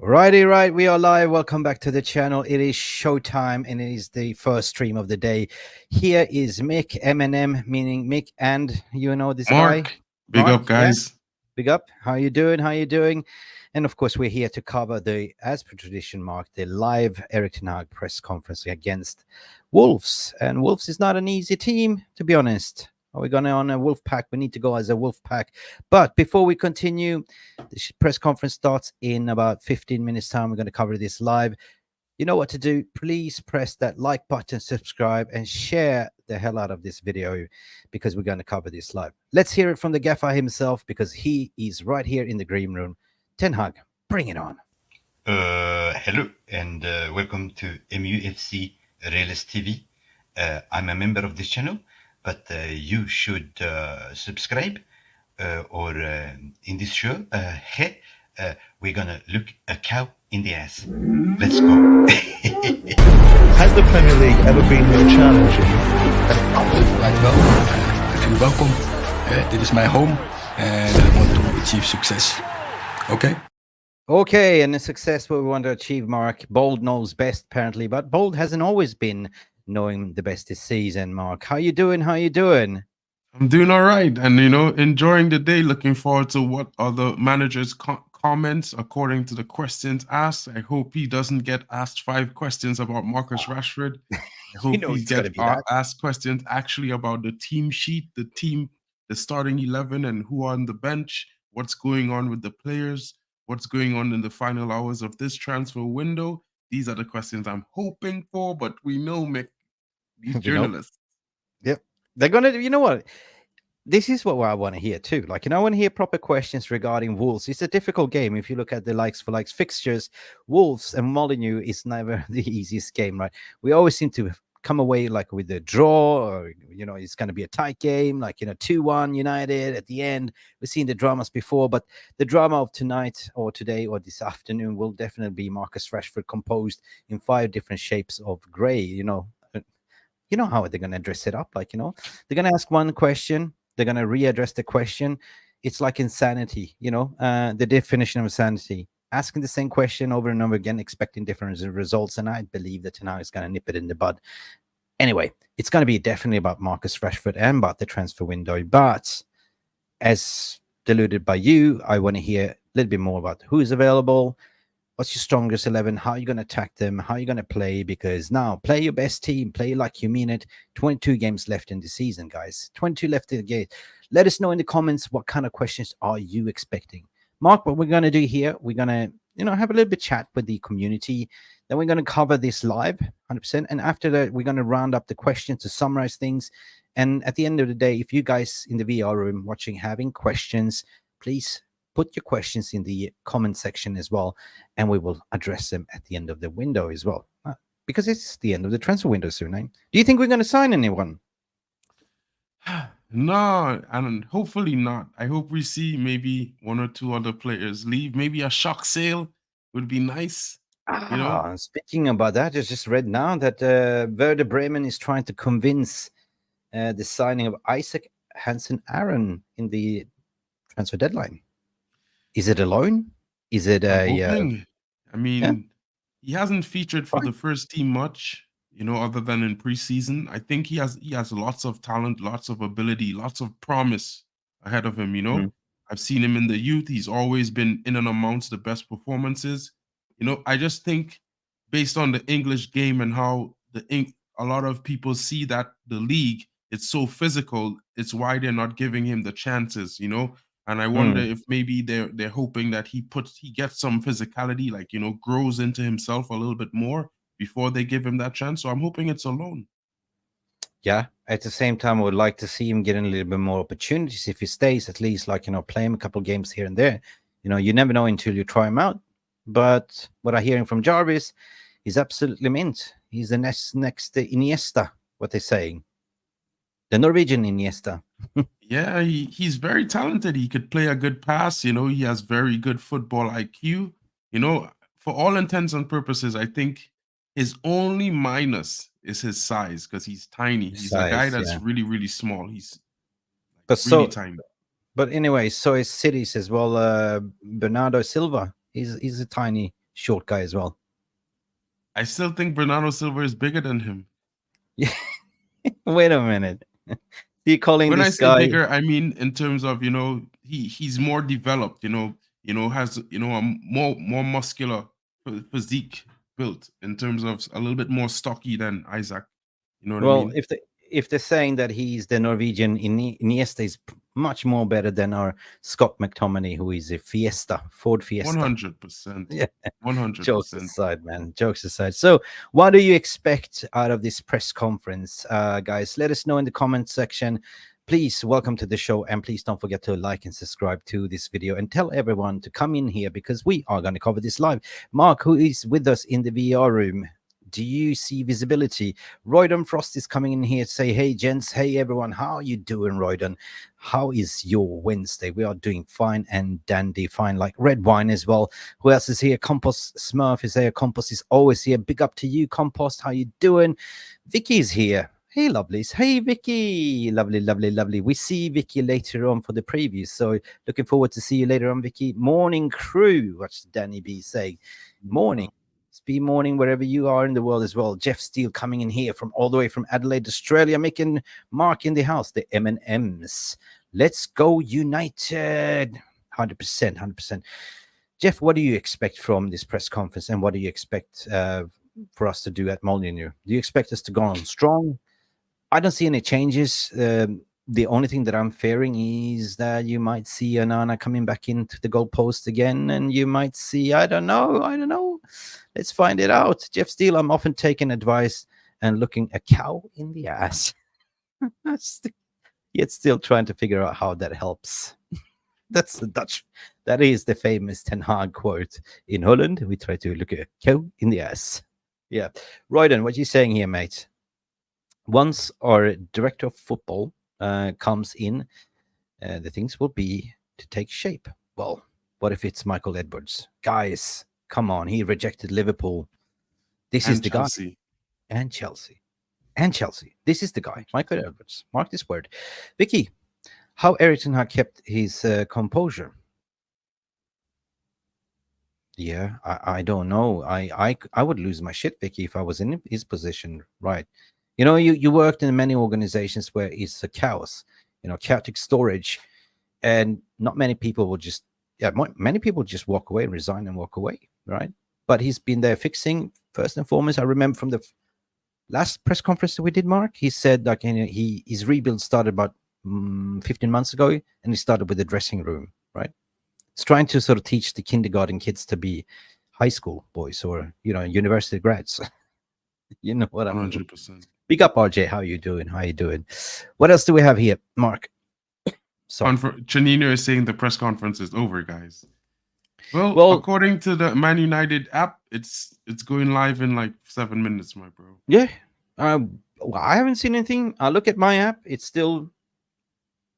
Righty, right. We are live. Welcome back to the channel. It is showtime and it is the first stream of the day. Here is Mick, M&M, meaning Mick, and you know this guy? Mark, big Mark, up, yeah? guys. Big up. How you doing? How you doing? And of course, we're here to cover the, as per tradition, Mark, the live Erik ten Hag press conference against Wolves. And Wolves is not an easy team, to be honest. Are we going on a wolf pack? We need to go as a wolf pack. But before we continue, the press conference starts in about 15 minutes time. We're going to cover this live. You know what to do. Please press that like button, subscribe, and share the hell out of this video because we're going to cover this live. Let's hear it from the gaffer himself because he is right here in the green room. Ten Hag, bring it on. Hello and welcome to Mufc Realist TV. I'm a member of this channel, but you should subscribe or in this show, we're gonna look a cow in the ass. Let's go. Has the Premier League ever been more challenging? Right, well, I feel welcome. Dit is my home and I want to achieve success. Okay? Okay, and the success we want to achieve, Mark. Bold knows best, apparently, but Bold hasn't always been knowing the best this season, Mark. How you doing? How you doing? I'm doing all right, and enjoying the day. Looking forward to what other managers' comments according to the questions asked. I hope he doesn't get asked 5 questions about Marcus Rashford. I hope he gets asked questions actually about the team sheet, the starting 11, and who are on the bench. What's going on with the players? What's going on in the final hours of this transfer window? These are the questions I'm hoping for, but we know, Mick, these journalists. Yep. They're going to, you know what? This is what I want to hear too. Like, I want to hear proper questions regarding Wolves. It's a difficult game. If you look at the likes for likes fixtures, Wolves and Molineux is never the easiest game, right? We always seem to come away like with a draw, or it's going to be a tight game, like 2-1 United at the end. We've seen the dramas before, but the drama of tonight or today or this afternoon will definitely be Marcus Rashford composed in 5 different shades of gray. You know how they're going to dress it up, like they're going to ask one question, they're going to readdress the question. It's like insanity, the definition of insanity. Asking the same question over and over again, expecting different results, and I believe that now is going to nip it in the bud. Anyway, it's going to be definitely about Marcus Rashford and about the transfer window. But as deluded by you, I want to hear a little bit more about who is available, what's your strongest 11, how are you going to attack them, how are you going to play, because now play your best team, play like you mean it. 22 games left in the season, guys. 22 left in the game. Let us know in the comments what kind of questions are you expecting. Mark, what we're going to do here, we're going to, have a little bit chat with the community. Then we're going to cover this live 100%. And after that, we're going to round up the questions to summarize things. And at the end of the day, if you guys in the VR room watching having questions, please put your questions in the comment section as well. And we will address them at the end of the window as well. Because it's the end of the transfer window soon. Do you think we're going to sign anyone? No, and hopefully not. I hope we see maybe 1 or 2 other players leave. Maybe a shock sale would be nice. Speaking about that, I just read now that Werder Bremen is trying to convince the signing of Isaac Hansen Aaron in the transfer deadline. Is it a loan? Is it he hasn't featured for the first team much. Other than in preseason. I think he has lots of talent, lots of ability, lots of promise ahead of him. I've seen him in the youth. He's always been in and amongst the best performances. I just think based on the English game and how a lot of people see that the league, it's so physical, it's why they're not giving him the chances, And I wonder if maybe they're hoping that he gets some physicality, like, grows into himself a little bit more before they give him that chance. So I'm hoping it's a loan. Yeah. At the same time, I would like to see him getting a little bit more opportunities if he stays, at least, like, play him a couple of games here and there. You never know until you try him out. But what I'm hearing from Jarvis is absolutely mint. He's the next Iniesta, what they're saying. The Norwegian Iniesta. Yeah, he's very talented. He could play a good pass. He has very good football IQ. For all intents and purposes, I think his only minus is his size, because he's tiny. He's a guy that's really, really small. He's really tiny. But anyway, so is City's as well. Bernardo Silva. He's a tiny short guy as well. I still think Bernardo Silva is bigger than him. Yeah. Wait a minute. You calling When I this say guy? bigger, I mean in terms of he's more developed. Has a more muscular physique built in terms of a little bit more stocky than Isaac. You know what I Well, mean? if they're saying that he's the Norwegian Iniesta is much more better than our Scott McTominay, who is a Ford Fiesta. 100%. Yeah. 100%. Jokes aside, man. Jokes aside. So, what do you expect out of this press conference, guys? Let us know in the comment section. Please welcome to the show, and please don't forget to like and subscribe to this video, and tell everyone to come in here because we are going to cover this live. Mark, who is with us in the VR room, do you see visibility? Roydon Frost is coming in here to say, hey, gents. Hey, everyone. How are you doing, Roydon? How is your Wednesday? We are doing fine and dandy, fine like red wine as well. Who else is here? Compost Smurf is here. Compost is always here. Big up to you, Compost. How you doing? Vicky's here. Hey, lovelies. Hey, Vicky. Lovely, lovely, lovely. We see Vicky later on for the preview. So looking forward to see you later on, Vicky. Morning crew. What's Danny B saying? Morning. Be morning wherever you are in the world as well. Jeff Steele coming in here from all the way from Adelaide, Australia, making Mark in the house, the M&Ms. Let's go United. 100%, 100%. Jeff, what do you expect from this press conference, and what do you expect for us to do at Molineux? Do you expect us to go on strong? I don't see any changes. The only thing that I'm fearing is that you might see Onana coming back into the goalpost again, and you might see, I don't know. Let's find it out. Jeff Steele, I'm often taking advice and looking a cow in the ass. Yet still trying to figure out how that helps. That's the Dutch. That is the famous Ten Hag quote. In Holland, we try to look a cow in the ass. Yeah. Royden, what are you saying here, mate? Once our director of football comes in, the things will be to take shape. Well, what if it's Michael Edwards? Guys, come on. He rejected Liverpool. This is the Chelsea. guy. And Chelsea. And Chelsea. This is the guy. Michael Edwards. Mark this word. Vicky, how Ericsson had kept his composure? Yeah, I don't know. I would lose my shit, Vicky, if I was in his position. Right. You know, you worked in many organizations where it's a chaos, chaotic storage, and not many people will just, many people just walk away, resign and walk away, right? But he's been there fixing, first and foremost. I remember from the last press conference that we did, Mark, he said like his rebuild started about 15 months ago, and he started with the dressing room, right? It's trying to sort of teach the kindergarten kids to be high school boys or, university grads. You know what I mean? 100%. Big up, RJ. How you doing? How you doing? What else do we have here, Mark? Sorry. Chanino is saying the press conference is over, guys. Well, according to the Man United app, it's going live in like 7 minutes, my bro. Yeah. Well, I haven't seen anything. I look at my app. It's still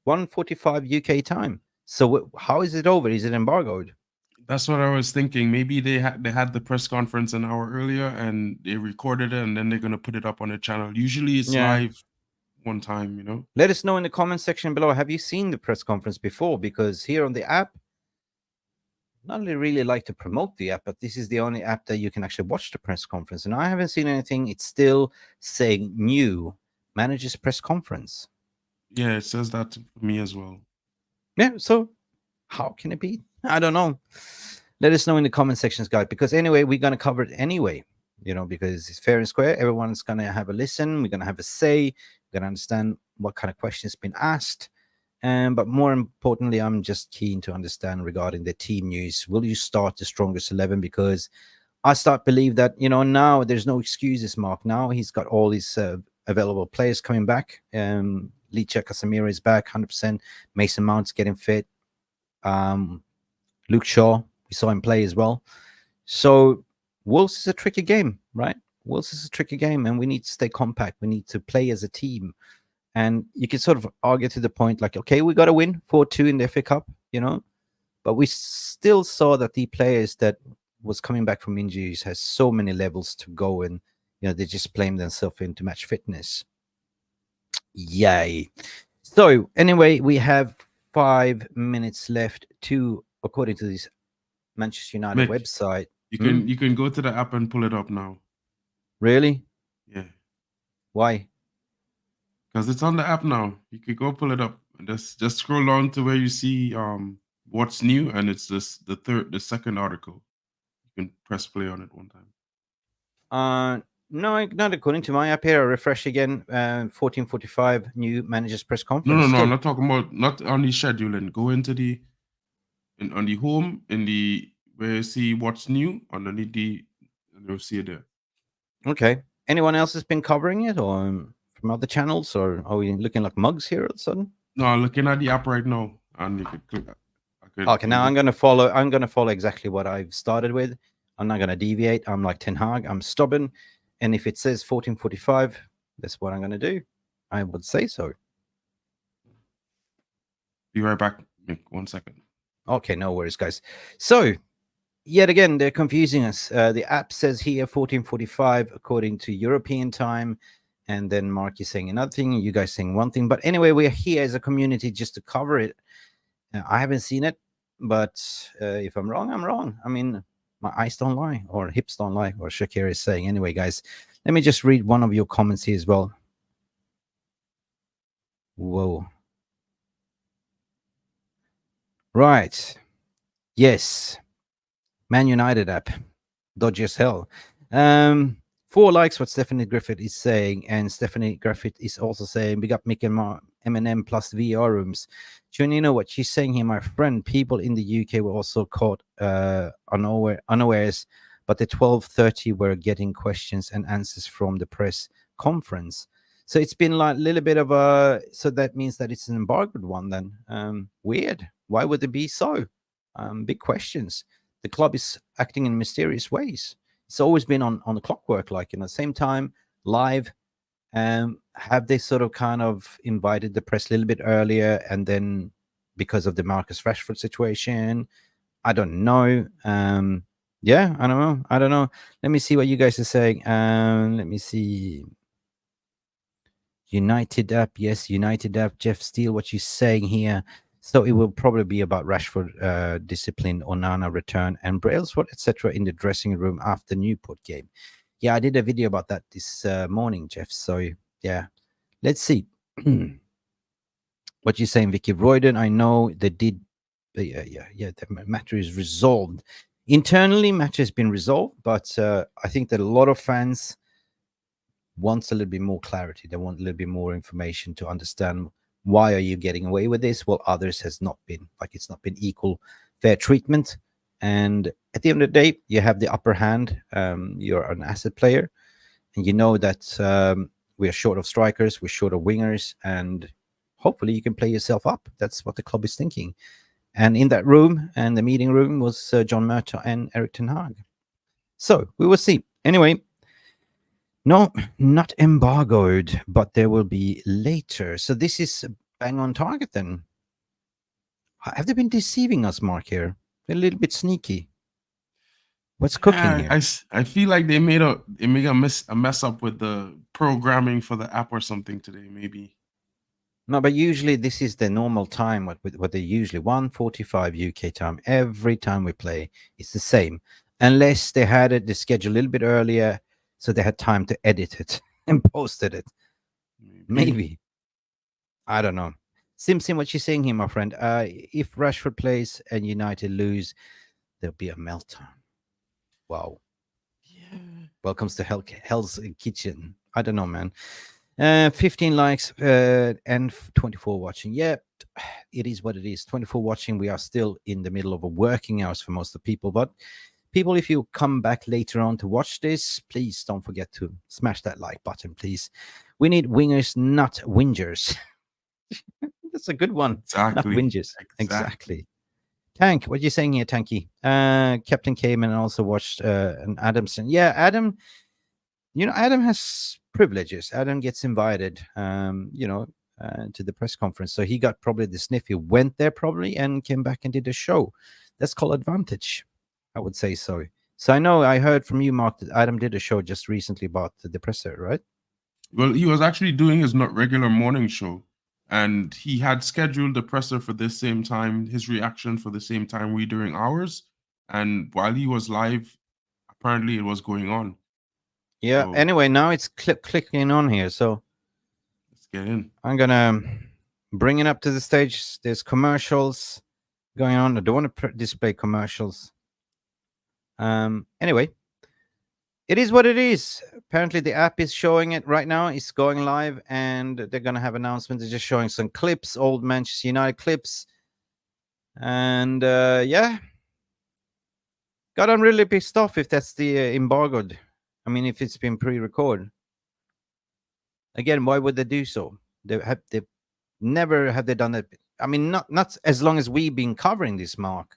1:45 UK time. So how is it over? Is it embargoed? That's what I was thinking. Maybe they had the press conference an hour earlier and they recorded it, and then they're gonna put it up on the channel. Usually it's live one time, Let us know in the comment section below. Have you seen the press conference before? Because here on the app, not really like to promote the app, but this is the only app that you can actually watch the press conference. And I haven't seen anything. It's still saying new manager's press conference. Yeah, it says that for me as well. Yeah, so how can it be? I don't know. Let us know in the comment sections, guys, because anyway, we're going to cover it anyway, because it's fair and square. Everyone's going to have a listen. We're going to have a say. We're going to understand what kind of questions been asked. But more importantly, I'm just keen to understand regarding the team news. Will you start the strongest 11? Because I start believe that, now there's no excuses, Mark. Now he's got all these available players coming back. Licha Casemiro is back 100%. Mason Mount's getting fit. Luke Shaw, we saw him play as well. So Wolves is a tricky game, right? Wolves is a tricky game, and we need to stay compact. We need to play as a team. And you can sort of argue to the point like, okay, we got to win 4-2 in the FA Cup, but we still saw that the players that was coming back from injuries has so many levels to go, and they just playing themselves into match fitness. Yay. So anyway, we have 5 minutes left to, according to this Manchester United Mick, website. You can go to the app and pull it up now. Really? Yeah, Why? because it's on the app now. You could go pull it up and just scroll down to where you see what's new, and it's the second article. You can press play on it one time. No, not according to my app here. I refresh again. 14:45 new managers press No, conference. no, no. Still- I'm not talking about not on the scheduling. Go into on the home in the where you see what's new underneath and you'll see it there. Okay. Anyone else has been covering it, or from other channels, or are we looking like mugs here all of a sudden? No, I'm looking at the app right now, and you could click. Okay, now I'm gonna follow exactly what I've started with. I'm not gonna deviate. I'm like Ten Hag. I'm stubborn, and if it says 14:45, that's what I'm gonna do. I would say so. Be right back, Mick. 1 second. Okay, no worries, guys. So, yet again, they're confusing us. The app says here 14:45 according to European time, and then Mark is saying another thing, you guys saying one thing. But anyway, we're here as a community just to cover it. I haven't seen it, but if I'm wrong, I'm wrong. I mean, my eyes don't lie, or hips don't lie, or Shakira is saying. Anyway, guys, let me just read one of your comments here as well. Whoa. Right. Yes. Man United app. Dodgy as hell. 4 likes what Stephanie Griffith is saying, and Stephanie Griffith is also saying, big up Mick and M&M plus VR rooms. Do you know what she's saying here, my friend? People in the UK were also caught unawares, but the 12:30 were getting questions and answers from the press conference. So it's been like a little bit of a, so that means that it's an embargoed one then. Weird. Why would it be so? Big questions. The club is acting in mysterious ways. It's always been on the clockwork, like, same time, live. Have they sort of kind of invited the press a little bit earlier, and then because of the Marcus Rashford situation? I don't know. Yeah, I don't know. Let me see what you guys are saying. Let me see. United app, yes, United app. Jeff Steele, what you saying here? So it will probably be about Rashford discipline, Onana return, and Brailsford, etc. in the dressing room after Newport game. Yeah, I did a video about that this morning, Jeff. So yeah, let's see. What you saying, Vicky Royden? I know they did. Yeah. The matter is resolved internally. Matter has been resolved, but I think that a lot of fans want a little bit more clarity. They want a little bit more information to understand. Why are you getting away with this? Well, others has not been. Like, it's not been equal, fair treatment. And at the end of the day, you have the upper hand. You're an asset player, and you know that we are short of strikers, we're short of wingers, and hopefully you can play yourself up. That's what the club is thinking. And in that room, and the meeting room, was John Murtough and Erik ten Hag. So we will see. Anyway, no, not embargoed, but there will be later. So this is bang on target then. Have they been deceiving us, Mark, here? They're a little bit sneaky. What's cooking here? I feel like they made a mess up with the programming for the app or something today, maybe. No, but usually this is the normal time. What they usually 1:45 UK time. Every time we play, it's the same, unless they had it the schedule a little bit earlier, so they had time to edit it and posted it. Maybe. I don't know. Sim, what you're saying here, my friend? If Rashford plays and United lose, there'll be a meltdown. Wow. Yeah. Welcome to Hell's Kitchen. I don't know, man. 15 likes and 24 watching. Yeah, it is what it is. 24 watching. We are still in the middle of a working hours for most of the people. But people, if you come back later on to watch this, please don't forget to smash that like button, please. We need wingers, not whingers. That's a good one. Exactly. Not whingers. Exactly. Tank, what are you saying here, Tanky? Captain came and also watched an Adamson. Yeah, Adam, Adam has privileges. Adam gets invited, to the press conference. So he got probably the sniff. He went there probably and came back and did a show. That's called advantage. I would say so. So I heard from you, Mark, that Adam did a show just recently about the presser, right? Well, he was actually doing his not regular morning show, and he had scheduled the presser for this same time, his reaction for the same time we doing ours. And while he was live, apparently it was going on. Yeah. So- Anyway, now it's clicking on here, so Let's get in. I'm gonna bring it up to the stage. There's commercials going on. I don't want to display commercials. Anyway, it is what it is. Apparently, the app is showing it right now. It's going live, and they're gonna have announcements. They're just showing some clips, old Manchester United clips, and yeah, got on really pissed off if that's the embargoed. I mean, if it's been pre-recorded. Again, why would they do so? They never have they done that. I mean, not as long as we've been covering this, Mark,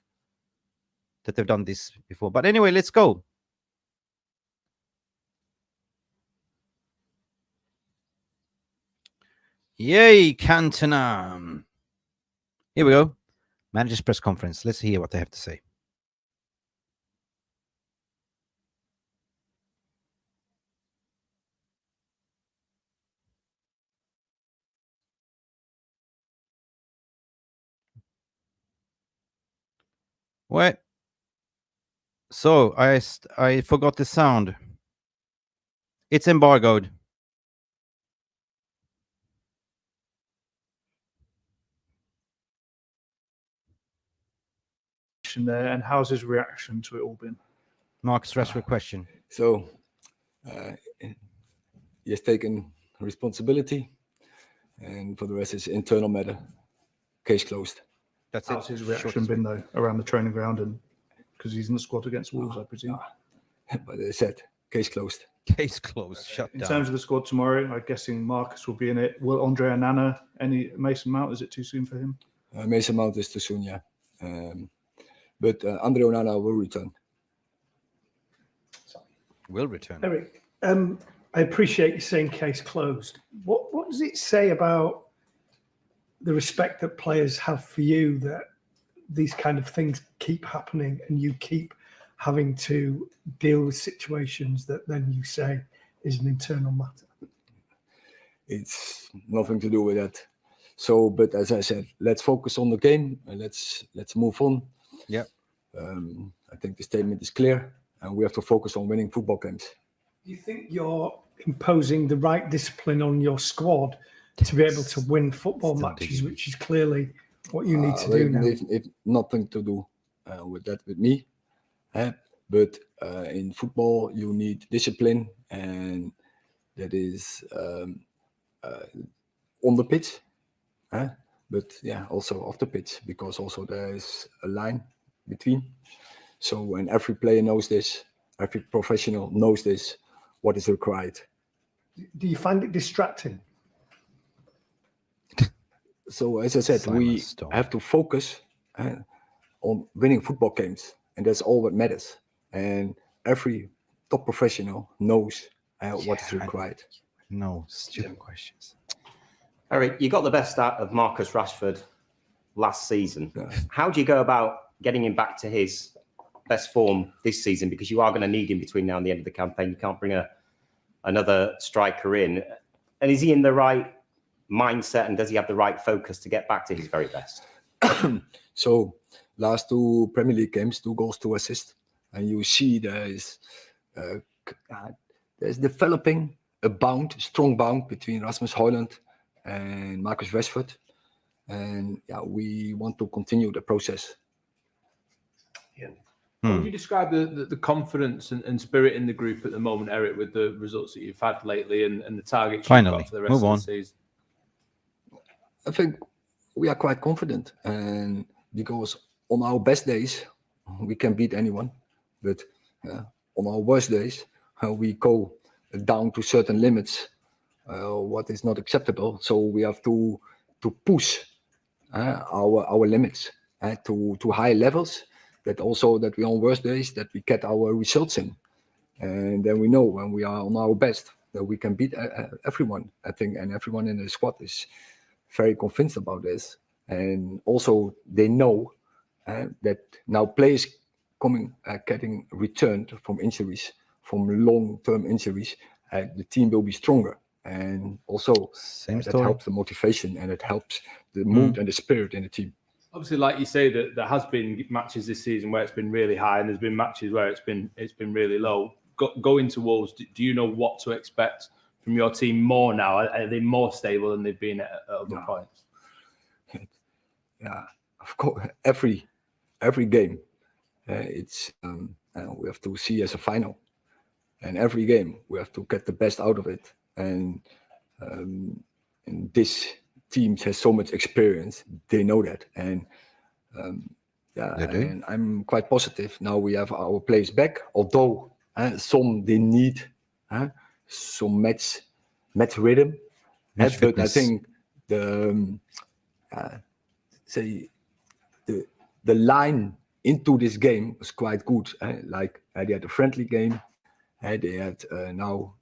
that they've done this before. But anyway, let's go. Yay, Cantona. Here we go. Manager's press conference. Let's hear what they have to say. What? So I forgot the sound. It's embargoed. There, and how's his reaction to it all been? Marcus Rashford question. So he has taken responsibility, and for the rest, it's internal matter. Case closed. That's How's it. his Short reaction and been though around the training ground, and because he's in the squad against Wolves, I presume. But they said case closed. sweet. Case closed. Shut In down. terms of the squad tomorrow, I'm guessing Marcus will be in it. Will Andre Onana, any Mason Mount? Is it too soon for him? Mason Mount is too soon, yeah. But Andre Onana will return. Will return. Eric, I appreciate you saying case closed. What does it say about the respect that players have for you that these kind of things keep happening and you keep having to deal with situations that then you say is an internal matter? It's nothing to do with that. So, but as I said, let's focus on the game and let's move on. Yeah. I think the statement is clear, and we have to focus on winning football games. Do you think you're imposing the right discipline on your squad to be able to win football Still matches, digging. which is clearly what you need to do now? It's nothing to do with that with me. But in football, you need discipline, and that is on the pitch. But yeah, also off the pitch, because also there is a line between. So when every player knows this, every professional knows this, what is required. Do you find it distracting? So as I said, Simon we Stone. have to focus on winning football games, and that's all that matters. And every top professional knows what is required. No stupid questions. Eric, you got the best out of Marcus Rashford last season. Yeah. How do you go about getting him back to his best form this season? Because you are going to need him between now and the end of the campaign. You can't bring another striker in. And is he in the right mindset, and does he have the right focus to get back to his very best? So last two Premier League games, 2 goals, 2 assists, and you see there's developing a strong bond between Rasmus Højlund and Marcus Rashford, and yeah, we want to continue the process. How would you describe the confidence and spirit in the group at the moment, Eric, with the results that you've had lately and the targets you've Finally, got for the rest move of on. the season? I think we are quite confident, and because on our best days we can beat anyone, but on our worst days we go down to certain limits, what is not acceptable. So we have to push our limits to high levels. That also that we on worst days that we get our results in, and then we know when we are on our best that we can beat everyone. I think, and everyone in the squad is very convinced about this, and also they know that now players getting returned from injuries, from long-term injuries, the team will be stronger, and also Same that story. helps the motivation and it helps the mood and the spirit in the team. Obviously, like you say, that there has been matches this season where it's been really high, and there's been matches where it's been really low. Going to Wolves, do you know what to expect from your team more now? Are they more stable than they've been at other points? Yeah, of course. Every game, it's we have to see as a final, and every game we have to get the best out of it. And this team has so much experience; they know that, and They do. and I'm quite positive. Now we have our players back, although some they need some match rhythm. Match But I fitness. think the line into this game was quite good. Like they had a friendly game, they had now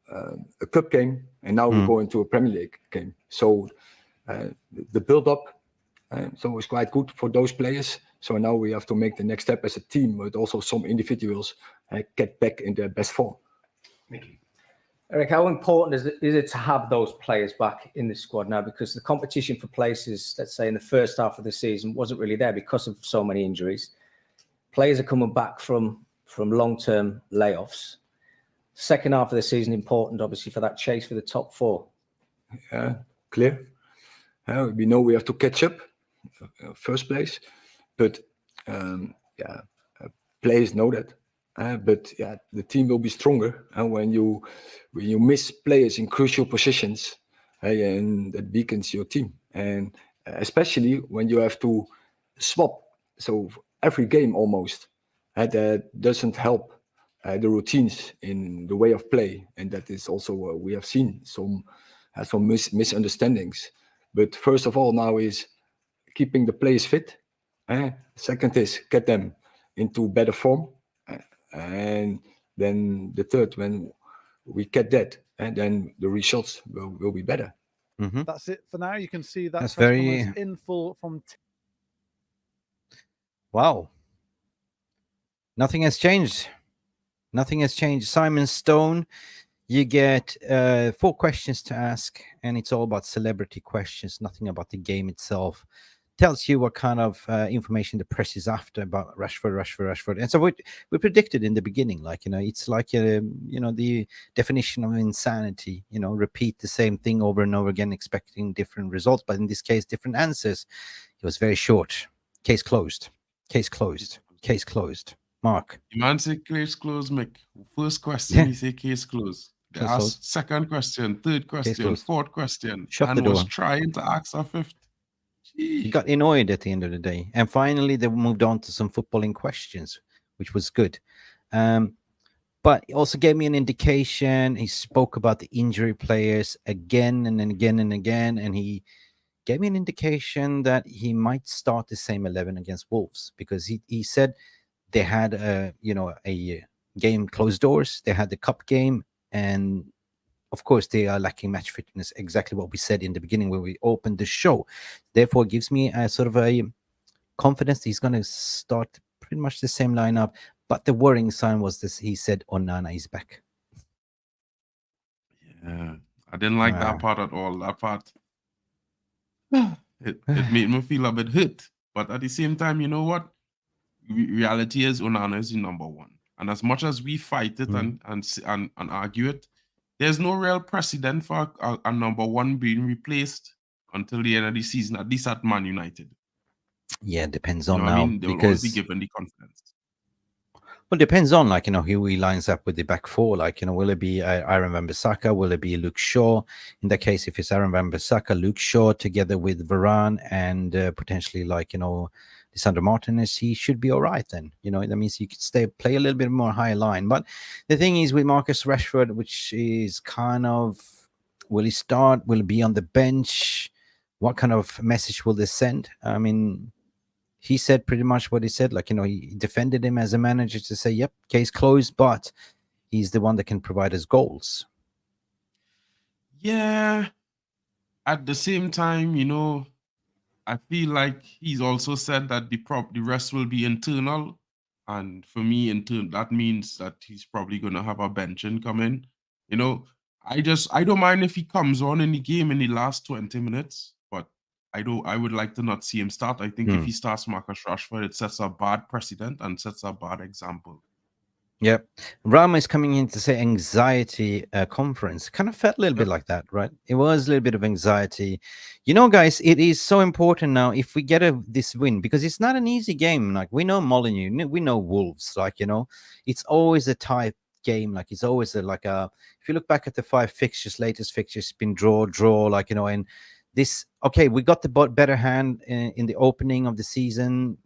a cup game, and now we're going to a Premier League game. So the build-up, so it was quite good for those players. So now we have to make the next step as a team, but also some individuals get back in their best form. Eric, how important is it to have those players back in the squad now? Because the competition for places, let's say in the first half of the season, wasn't really there because of so many injuries. Players are coming back from long-term layoffs. Second half of the season important, obviously, for that chase for the top four. Yeah, clear. We know we have to catch up, first place, but players know that. But the team will be stronger, and when you miss players in crucial positions, and that weakens your team, and especially when you have to swap. So every game almost, that doesn't help the routines in the way of play, and that is also we have seen some misunderstandings. But first of all, now is keeping the players fit. Second is get them into better form. And then the third, when we get that, and then the results will be better. Mm-hmm. That's it for now. You can see that That's press very- conference in full from. Wow. Nothing has changed. Nothing has changed. Simon Stone, you get 4 questions to ask, and it's all about celebrity questions, nothing about the game itself. Tells you what kind of information the press is after about Rashford. And so we predicted in the beginning, like, it's like, the definition of insanity, repeat the same thing over and over again, expecting different results, but in this case, different answers. It was very short. Case closed. Case closed. Case closed. Mark. The man say case closed, Mick. First question, he say case closed. They Case asked closed. second question, third question, closed. fourth question, Shut and the was door. trying to ask a fifth. He got annoyed at the end of the day. And finally, they moved on to some footballing questions, which was good. But he also gave me an indication. He spoke about the injury players again and again and again. And he gave me an indication that he might start the same 11 against Wolves, because he said they had a game closed doors. They had the cup game, and of course, they are lacking match fitness, exactly what we said in the beginning when we opened the show. Therefore, it gives me a sort of a confidence that he's going to start pretty much the same lineup. But the worrying sign was this: he said Onana is back. Yeah, I didn't like that part at all. That part, it made me feel a bit hit. But at the same time, you know what? Reality is Onana is the number one. And as much as we fight it and argue it, there's no real precedent for a number one being replaced until the end of the season, at least at Man United. Yeah, it depends You on know what now. I mean? They will always be given the confidence. Well, it depends on, who he lines up with the back four. Will it be Aaron Wan-Bissaka? Will it be Luke Shaw? In that case, if it's Aaron Wan-Bissaka, Luke Shaw together with Varane and potentially Lisandro Martinez, he should be all right then. That means you could play a little bit more high line. But the thing is with Marcus Rashford, which is kind of, will he start? Will he be on the bench? What kind of message will this send? I mean, he said pretty much what he said. He defended him as a manager to say, yep, case closed, but he's the one that can provide us goals. Yeah. At the same time, I feel like he's also said that the rest will be internal. And for me, that means that he's probably going to have a benching come in. I don't mind if he comes on in the game in the last 20 minutes, but I would like to not see him start. I think if Hmm. he starts Marcus Rashford, it sets a bad precedent and sets a bad example. Yep. Rama is coming in to say anxiety conference. Kind of felt a little bit Yep. like that, right? It was a little bit of anxiety. You know, guys, it is so important now if we get this win, because it's not an easy game. Like, we know Molineux, we know Wolves. Like, you know, it's always a tight game. Like, it's always if you look back at the 5 fixtures, latest fixtures, been draw, like, you know, and this, okay, we got the better hand in the opening of the season.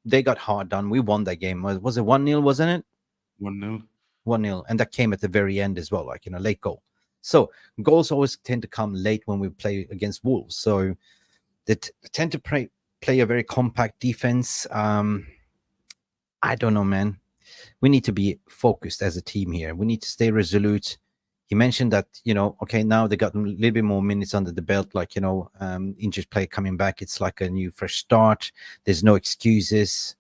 They got hard done. We won that game. Was it 1-0, wasn't it? 1-0. 1-0, and that came at the very end as well, like, you know, late goal. So goals always tend to come late when we play against Wolves. So they tend to play a very compact defense. I don't know, man. We need to be focused as a team here. We need to stay resolute. He mentioned that, you know, okay, now they got a little bit more minutes under the belt, like, you know, injured player coming back. It's like a new fresh start. There's no excuses.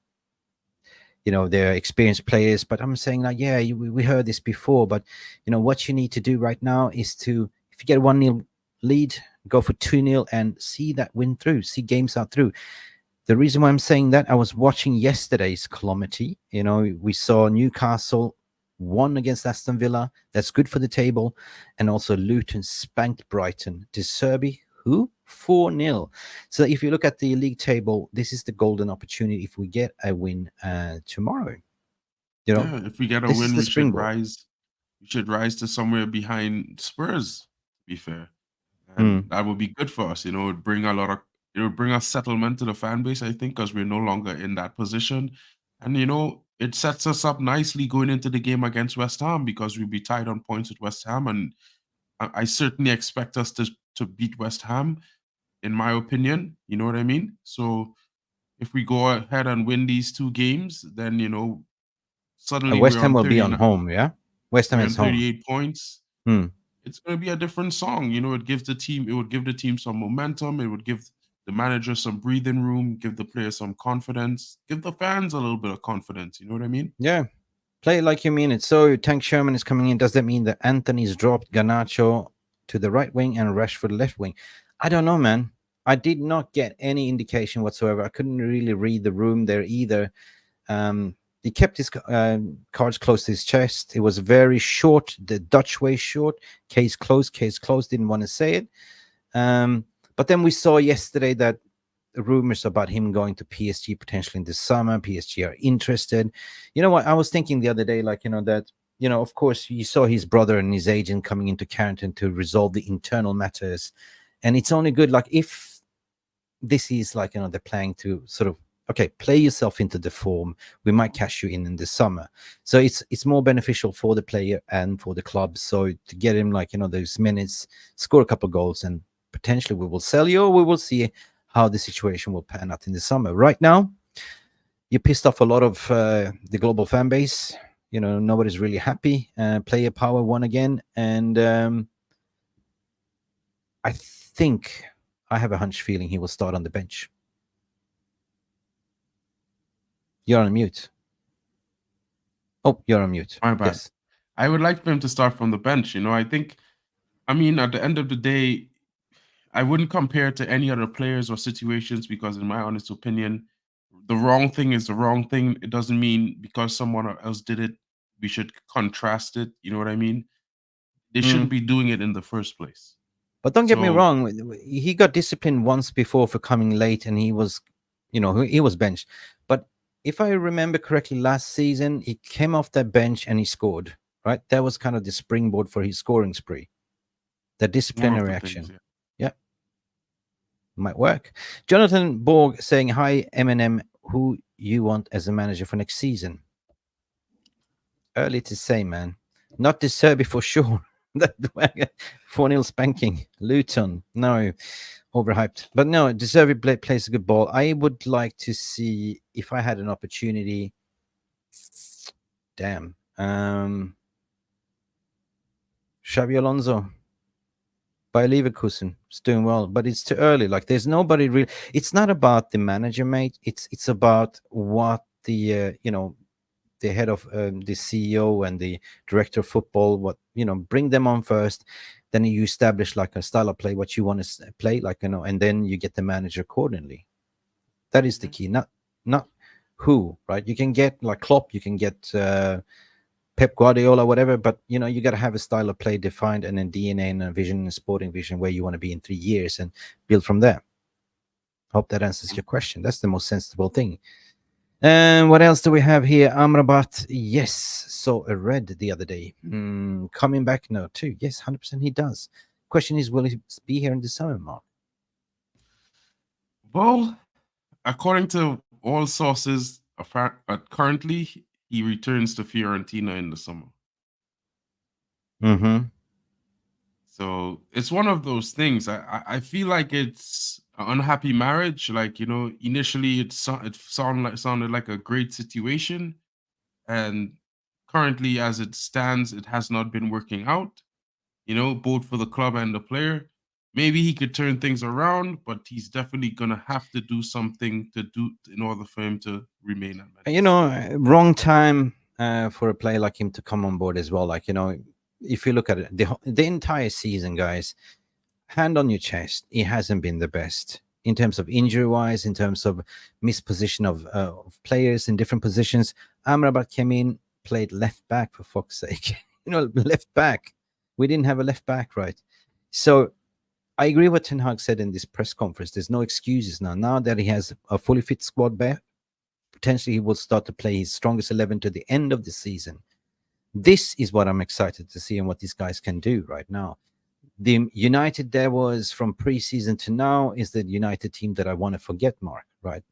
You know, they're experienced players, but I'm saying like, yeah, we heard this before, but you know what you need to do right now is to, if you get a 1-0 lead, go for 2-0 and see that win through, see games out through. The reason why I'm saying that, I was watching yesterday's Kilometre. You know, we saw Newcastle won against Aston Villa. That's good for the table. And also Luton spanked Brighton. De Zerbi, who? 4-0. So if you look at the league table, this is the golden opportunity if we get a win tomorrow. You know, Yeah, if we get a this is win, the we should springboard. rise. We should rise to somewhere behind Spurs, to be fair. And that would be good for us. You know, it would bring a settlement to the fan base, I think, because we're no longer in that position. And you know, it sets us up nicely going into the game against West Ham, because we'll be tied on points with West Ham, and I certainly expect us to beat West Ham, in my opinion. You know what I mean? So if we go ahead and win these 2 games, then you know, suddenly West we're Ham on will be on 39 home, yeah? West Ham we're is on home. 38 points. Hmm. It's going to be a different song. You know, it would give the team some momentum. It would give the manager some breathing room, give the players some confidence, give the fans a little bit of confidence. You know what I mean? Yeah. Play it like you mean it. So Tank Sherman is coming in. Does that mean that Anthony's dropped Garnacho to the right wing and Rashford left wing? I don't know, man. I did not get any indication whatsoever. I couldn't really read the room there either. He kept his cards close to his chest. It was very short, the Dutch way short. Case closed, didn't want to say it. But then we saw yesterday that rumors about him going to PSG potentially in the summer. PSG are interested. You know what? I was thinking the other day, like, you know, that, you know, of course, you saw his brother and his agent coming into Carrington to resolve the internal matters. And it's only good, like, if this is like, you know, they're planning to sort of, okay, play yourself into the form. We might cash you in the summer. So it's more beneficial for the player and for the club. So to get him, like, you know, those minutes, score a couple of goals, and potentially we will sell you, or we will see how the situation will pan out in the summer. Right now, you pissed off a lot of the global fan base. You know, nobody's really happy. Player power won again. And I think, I have a hunch feeling he will start on the bench. You're on mute. Oh, you're on mute. My bad. Yes. I would like for him to start from the bench. You know, I mean, at the end of the day, I wouldn't compare it to any other players or situations, because in my honest opinion, the wrong thing is the wrong thing. It doesn't mean because someone else did it, we should contrast it. You know what I mean? They shouldn't be doing it in the first place. But don't get me So- wrong, he got disciplined once before for coming late, and he was, you know, he was benched. But if I remember correctly, last season, he came off that bench and he scored, right? That was kind of the springboard for his scoring spree. The disciplinary the action. things, Yeah. Might work. Jonathan Borg saying, hi, Eminem, who you want as a manager for next season? Early to say, man. Not De Zerbi for sure. 4-0 spanking. Luton, no. Overhyped. But no, De Zerbi plays a good ball. I would like to see, if I had an opportunity, damn. Xabi Alonso by Leverkusen. It's doing well, but it's too early. Like, there's nobody really. It's not about the manager, mate. It's about what the you know, the head of the CEO and the director of football, what, bring them on first. Then you establish like a style of play, what you want to play, like, and then you get the manager accordingly. That is the key, not who, right? You can get like Klopp, you can get Pep Guardiola, whatever, but you got to have a style of play defined, and then DNA and a vision, and sporting vision, where you want to be in 3 years, and build from there. Hope that answers your question. That's the most sensible thing. And what else do we have here? Amrabat, yes, saw a red the other day. Coming back now too. Yes, 100% he does. Question is, will he be here in the summer, Mark? Well, according to all sources, currently he returns to Fiorentina in the summer. Mm-hmm. So it's one of those things. I feel like it's an unhappy marriage. Like, initially it sounded like a great situation, and currently, as it stands, it has not been working out. Both for the club and the player. Maybe he could turn things around, but he's definitely gonna have to do something in order for him to remain at Manchester. Wrong time for a player like him to come on board as well. Like, if you look at it, the entire season, guys, hand on your chest, he hasn't been the best in terms of injury-wise, in terms of misposition of players in different positions. Amrabat came in, played left back, for fuck's sake. Left back. We didn't have a left back, right? So I agree what Ten Hag said in this press conference. There's no excuses now. Now that he has a fully fit squad back, potentially he will start to play his strongest 11 to the end of the season. This is what I'm excited to see and what these guys can do right now. The United there was from preseason to now is the United team that I want to forget, Mark, right?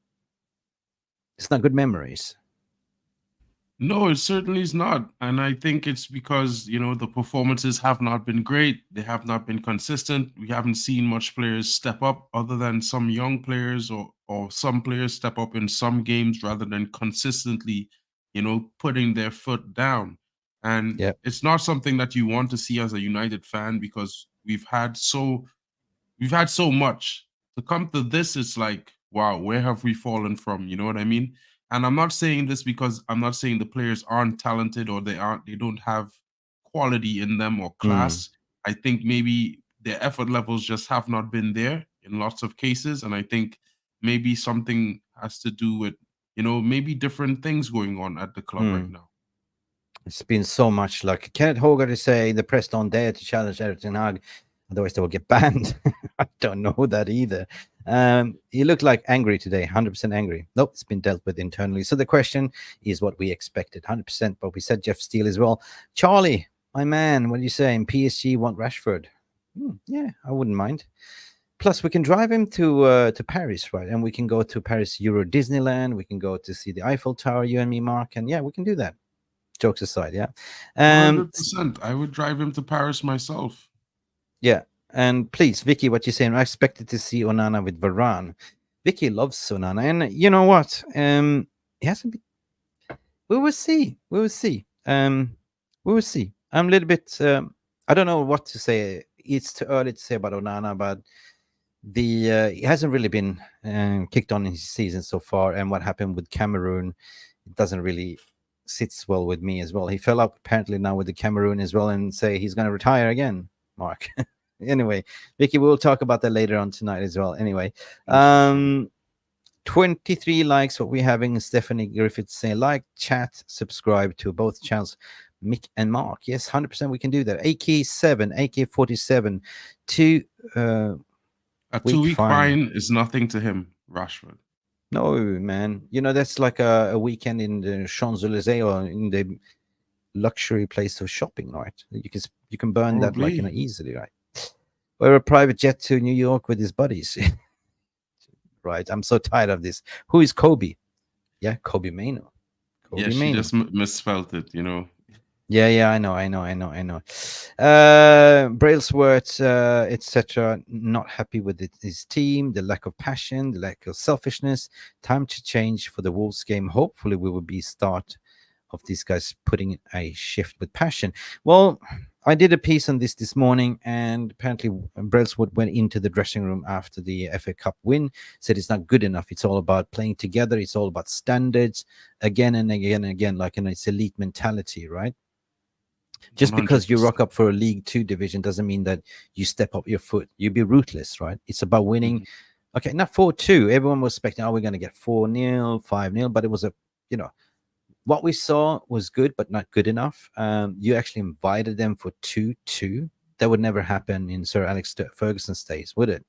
It's not good memories. No, it certainly is not. And I think it's because, the performances have not been great. They have not been consistent. We haven't seen much players step up other than some young players or some players step up in some games rather than consistently, putting their foot down. And it's not something that you want to see as a United fan, because we've had so much. To come to this, it's like, wow, where have we fallen from? You know what I mean? And I'm not saying this because I'm not saying the players aren't talented or they don't have quality in them or class. I think maybe their effort levels just have not been there in lots of cases. And I think maybe something has to do with, maybe different things going on at the club right now. It's been so much. Like Kenneth Hogarth is saying, the press don't dare to challenge Erik ten Hag, otherwise they will get banned. I don't know that either. He looked like angry today, 100% angry. Nope, it's been dealt with internally. So the question is what we expected, 100%. But we said Jeff Steele as well. Charlie, my man, what are you saying? PSG want Rashford. Yeah, I wouldn't mind. Plus, we can drive him to Paris, right? And we can go to Paris Euro Disneyland. We can go to see the Eiffel Tower, you and me, Mark. And yeah, we can do that. Jokes aside, yeah. 100%. I would drive him to Paris myself. Yeah. And please, Vicky, what you're saying, I expected to see Onana with Varane. Vicky loves Onana. And you know what? He hasn't been... We will see. We will see. We will see. I'm a little bit... I don't know what to say. It's too early to say about Onana, but he hasn't really been kicked on in his season so far. And what happened with Cameroon, it doesn't really sits well with me as well. He fell up apparently now with the Cameroon as well and say he's going to retire again, Mark. Anyway, Vicky, we'll talk about that later on tonight as well. Anyway, 23 likes. What we're having, Stephanie Griffith saying like, chat, subscribe to both channels, Mick and Mark. Yes, 100% we can do that. AK7, AK47, a 2-week fine is nothing to him, Rashford. No, man. That's like a weekend in the Champs-Élysées or in the luxury place of shopping, right? You can burn that like easily, right? Or a private jet to New York with his buddies. Right. I'm so tired of this. Who is Kobe? Yeah, Kobe Maino. She just misspelled it, Yeah, I know. Brailsworth, etc. Not happy with his team, the lack of passion, the lack of selfishness. Time to change for the Wolves game. Hopefully, we will be start of these guys putting a shift with passion. Well, I did a piece on this morning, and apparently Brailsford went into the dressing room after the FA Cup win, said it's not good enough. It's all about playing together. It's all about standards again and again and again, like it's elite mentality, right? Just because you 100%. rock up for a League Two division doesn't mean that you step up your foot. You be ruthless, right? It's about winning. Okay, not 4-2. Everyone was expecting, we're going to get 4-0, 5-0, but it was what we saw was good, but not good enough. You actually invited them for 2-2. That would never happen in Sir Alex Ferguson's days, would it?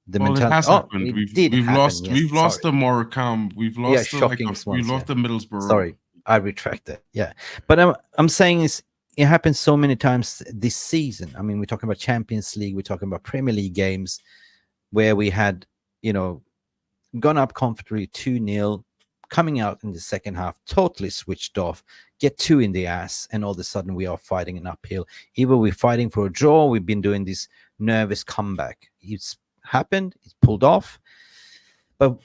The Well, it mentality. has happened. We've lost. Yes, We've lost sorry. the Morecambe. We've Yeah, lost the shocking we ones. lost the Middlesbrough. Sorry, I retract that. Yeah, but I'm saying it happens so many times this season. I mean, we're talking about Champions League. We're talking about Premier League games where we had gone up comfortably 2-0, coming out in the second half, totally switched off, get 2 in the ass, and all of a sudden we are fighting an uphill. Either we're fighting for a draw, we've been doing this nervous comeback. It's happened, it's pulled off. But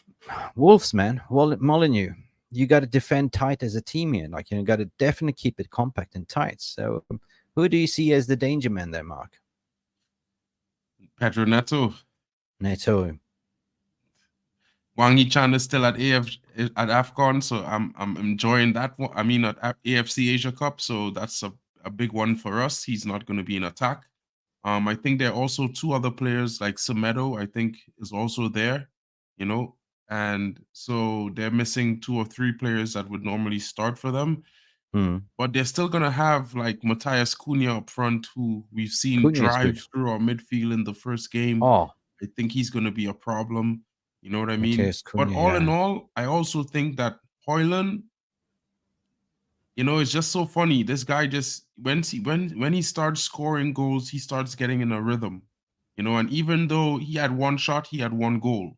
Wolves, man, Molineux, you got to defend tight as a team here. Like, you got to definitely keep it compact and tight. So who do you see as the danger man there, Mark? Pedro Neto. Neto. Wang Yichan is still at AFCON, so I'm enjoying that one. I mean, at AFC Asia Cup, so that's a big one for us. He's not going to be in attack. I think there are also 2 other players like Semedo, I think, is also there, and so they're missing 2 or 3 players that would normally start for them. But they're still going to have like Matthias Cunha up front, who we've seen Cunha is drive good. through our midfield in the first game. Oh, I think he's going to be a problem. You know what I mean? Matthias Cunha, But all in yeah. all, I also think that Højlund, it's just so funny. This guy just when he starts scoring goals, he starts getting in a rhythm. And even though he had 1 shot, he had 1 goal.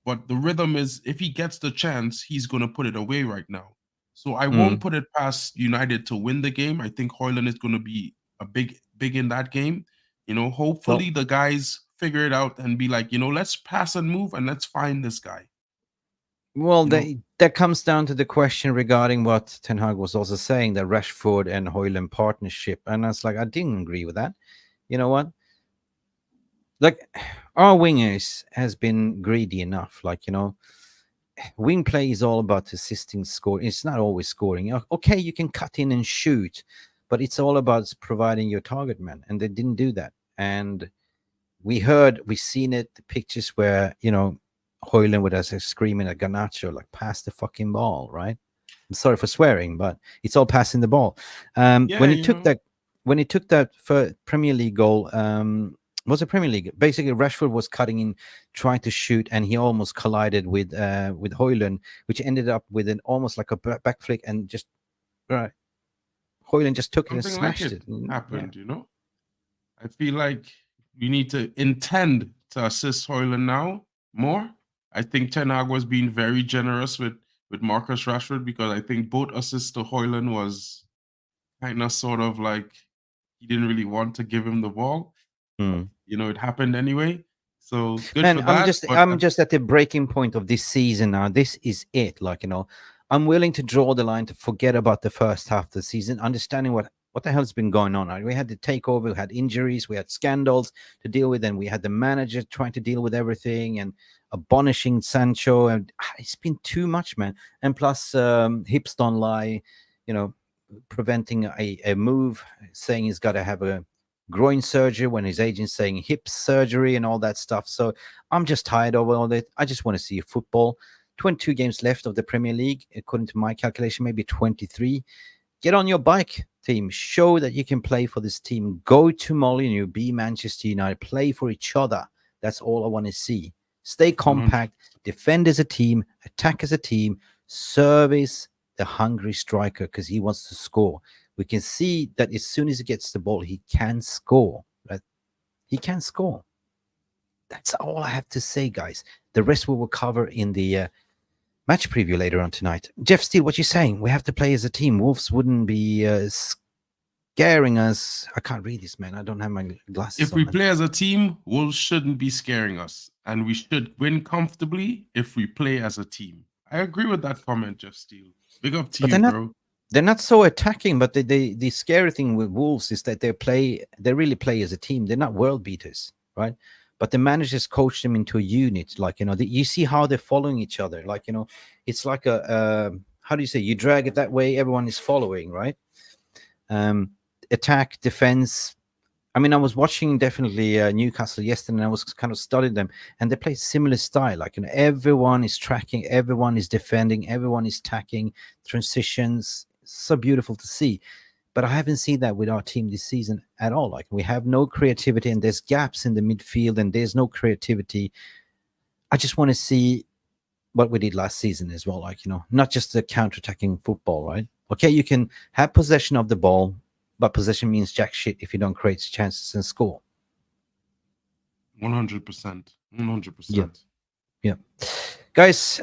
But the rhythm is, if he gets the chance, he's going to put it away right now. So I won't put it past United to win the game. I think Højlund is going to be a big in that game. Hopefully the guys figure it out and be like, let's pass and move and let's find this guy. Well, that comes down to the question regarding what Ten Hag was also saying, the Rashford and Højlund partnership. And I was like, I didn't agree with that. You know what? Like, our wingers has been greedy enough. Like, wing play is all about assisting scoring. It's not always scoring. Okay, you can cut in and shoot, but it's all about providing your target man. And they didn't do that. And we've seen it, the pictures where, Højlund would have screaming at Garnacho, like, pass the fucking ball, right? I'm sorry for swearing, but it's all passing the ball. When he took that for Premier League goal, was a Premier League. Basically, Rashford was cutting in, trying to shoot, and he almost collided with Højlund, which ended up with almost like a back flick, and just Højlund just took it and smashed it. Happened, I feel like you need to intend to assist Højlund now more. I think Ten Hag was being very generous with Marcus Rashford, because I think both assists to Højlund was kind of sort of like he didn't really want to give him the ball. It happened anyway. So good for that. I'm just at the breaking point of this season now. This is it. Like, I'm willing to draw the line to forget about the first half of the season, understanding what the hell's been going on. We had the takeover, we had injuries, we had scandals to deal with, and we had the manager trying to deal with everything and abolishing Sancho, and it's been too much, man. And plus, hips don't lie, preventing a move, saying he's got to have a groin surgery when his agent's saying hip surgery and all that stuff. So I'm just tired of all that. I just want to see football. 22 games left of the Premier League, according to my calculation, maybe 23. Get on your bike, team. Show that you can play for this team. Go to Molineux, be Manchester United, play for each other. That's all I want to see. Stay compact, defend as a team, attack as a team, service the hungry striker because he wants to score. We can see that as soon as he gets the ball, he can score. Right? He can score. That's all I have to say, guys. The rest we will cover in the match preview later on tonight. Jeff Steele, what you saying? We have to play as a team. Wolves wouldn't be scaring us. I can't read this, man. I don't have my glasses If we play as a team, Wolves shouldn't be scaring us. And we should win comfortably if we play as a team. I agree with that comment, Jeff Steele. Big up to you, bro. they're not so attacking, but the scary thing with Wolves is that they really play as a team. They're not world beaters, right? But the managers coach them into a unit. Like, you know, you see how they're following each other. Like, you know, it's like how do you say? You drag it that way, everyone is following, right? Attack, defense. I mean, I was watching definitely Newcastle yesterday, and I was kind of studying them, and they play similar style. Like, you know, everyone is tracking, everyone is defending, everyone is attacking, transitions. So beautiful to see. But I haven't seen that with our team this season at all. Like, we have no creativity, and there's gaps in the midfield, and there's no creativity. I just want to see what we did last season as well. Like, you know, not just the counter-attacking football, right? Okay, you can have possession of the ball, but possession means jack shit if you don't create chances and score. 100%. 100%. Yeah. Guys,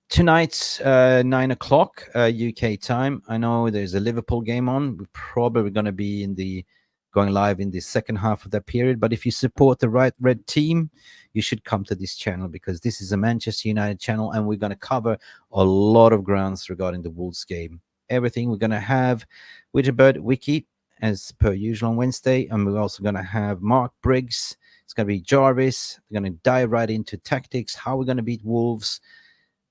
tonight, 9 o'clock UK time. I know there's a Liverpool game on. We're probably going to be going live in the second half of that period. But if you support the red team, you should come to this channel, because this is a Manchester United channel, and we're going to cover a lot of grounds regarding the Wolves game. Everything we're going to have Witterbird Wiki as per usual on Wednesday, and we're also going to have Mark Briggs. It's going to be Jarvis. We're going to dive right into tactics, how we're going to beat Wolves.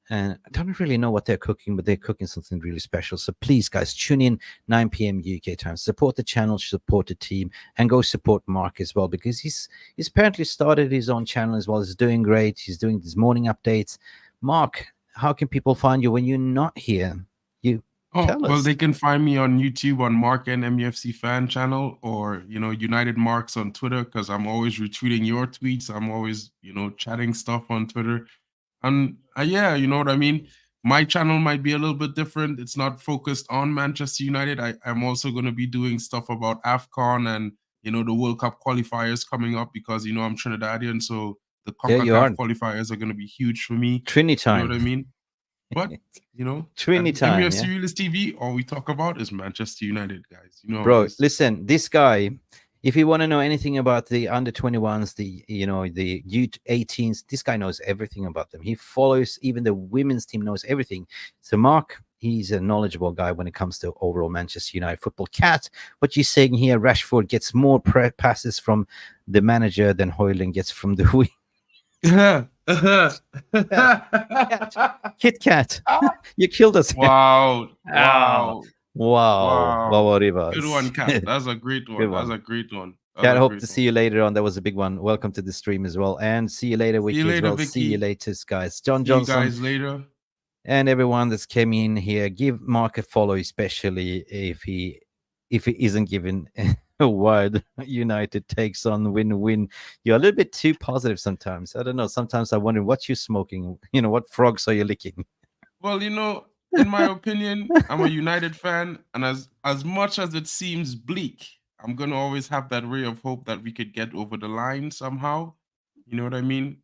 And I don't really know what they're cooking, but they're cooking something really special. So please, guys, tune in 9 p.m. UK time. Support the channel, support the team, and go support Mark as well, because he's apparently started his own channel as well. He's doing great. He's doing these morning updates. Mark, how can people find you when you're not here? Tell well, us. they can find me on YouTube on Mark and MUFC fan channel, or, you know, United Marks on Twitter, because I'm always retweeting your tweets. I'm always, you know, chatting stuff on Twitter. And yeah, you know what I mean? My channel might be a little bit different. It's not focused on Manchester United. I'm also going to be doing stuff about AFCON and, you know, the World Cup qualifiers coming up, because, you know, I'm Trinidadian. So the CONCACAF qualifiers are going to be huge for me. Trini time. You know what I mean? But, you know, Trini time. MUFC Realist TV, all we talk about is Manchester United, guys. You know, bro, listen, this guy, if you want to know anything about the under 21s, the U18s, this guy knows everything about them. He follows, even the women's team knows everything. So Mark, he's a knowledgeable guy when it comes to overall Manchester United football. Cat, what you're saying here, Rashford gets more passes from the manager than Højlund gets from the wing. Kit Kat, you killed us. Wow. Good one, Cat. That's a great one. That's a great one. I hope to see you later on. That was a big one. Welcome to the stream as well. And see you later, Wiki, as well. See you later, guys. John Johnson. See you guys later. And everyone that's came in here, give Mark a follow, especially if he isn't given a wide United takes on win-win. You're a little bit too positive sometimes. I don't know. Sometimes I wonder what you're smoking. You know, what frogs are you licking? Well, you know, in my opinion, I'm a United fan, and as much as it seems bleak, I'm gonna always have that ray of hope that we could get over the line somehow. You know what I mean?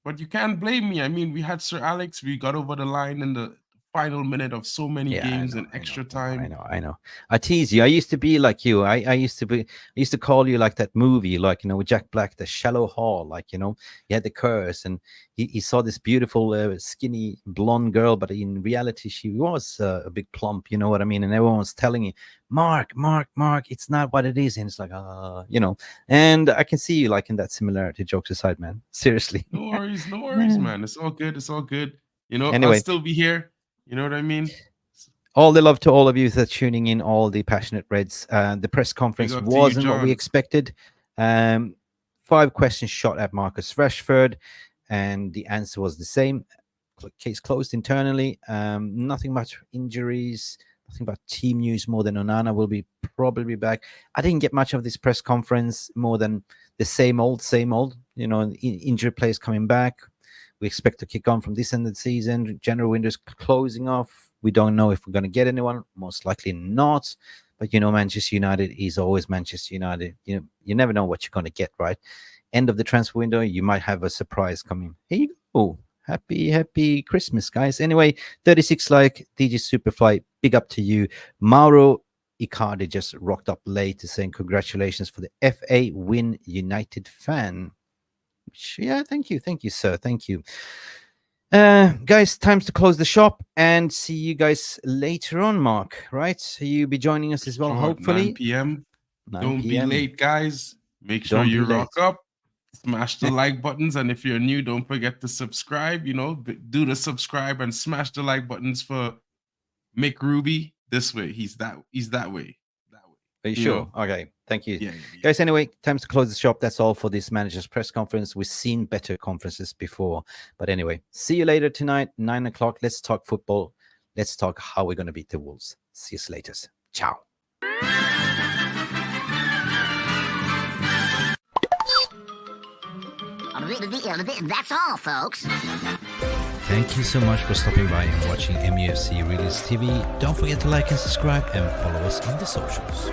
But you can't blame me. I mean, we had Sir Alex. We got over the line in the final minute of so many games and extra time. I know. I tease you. I used to be like you. I used to call you like that movie, like, you know, with Jack Black, The Shallow Hall. Like, you know, he had the curse, and he saw this beautiful, skinny blonde girl, but in reality, she was a big plump. You know what I mean? And everyone was telling you, Mark, it's not what it is. And it's like, you know. And I can see you like in that similarity. Jokes aside, man. Seriously. No worries, man. It's all good. You know, anyway, I'll still be here. You know what I mean? All the love to all of you that are tuning in, all the passionate Reds. The press conference wasn't what we expected. 5 questions shot at Marcus Rashford, and the answer was the same. Case closed internally. Nothing much injuries, nothing about team news more than Onana will be probably back. I didn't get much of this press conference more than the same old. You know, injured players coming back. We expect to kick on from this end of the season. General windows closing off. We don't know if we're going to get anyone. Most likely not. But, you know, Manchester United is always Manchester United. You know, you never know what you're going to get, right? End of the transfer window, you might have a surprise coming. Here you go. Happy Christmas, guys. Anyway, 36 like DJ Superfly. Big up to you. Mauro Icardi just rocked up late to saying congratulations for the FA win, United fan. Yeah, thank you, sir. Thank you. Guys, time to close the shop and see you guys later on, Mark. Right? So you'll be joining us as well, Sure, hopefully. 9 p.m. 9 Don't p.m. be late, guys. Make sure Don't you be rock late. up. Smash the like buttons, and if you're new, don't forget to subscribe. You know, do the subscribe and smash the like buttons for Mick Ruby. This way, he's that way. Are you You sure? know? Okay, thank you. Yeah. Guys, anyway, time to close the shop. That's all for this manager's press conference. We've seen better conferences before. But anyway, see you later tonight, 9 o'clock. Let's talk football. Let's talk how we're going to beat the Wolves. See you later. Ciao. That's all, folks. Thank you so much for stopping by and watching MUFC Realist TV. Don't forget to like and subscribe and follow us on the socials.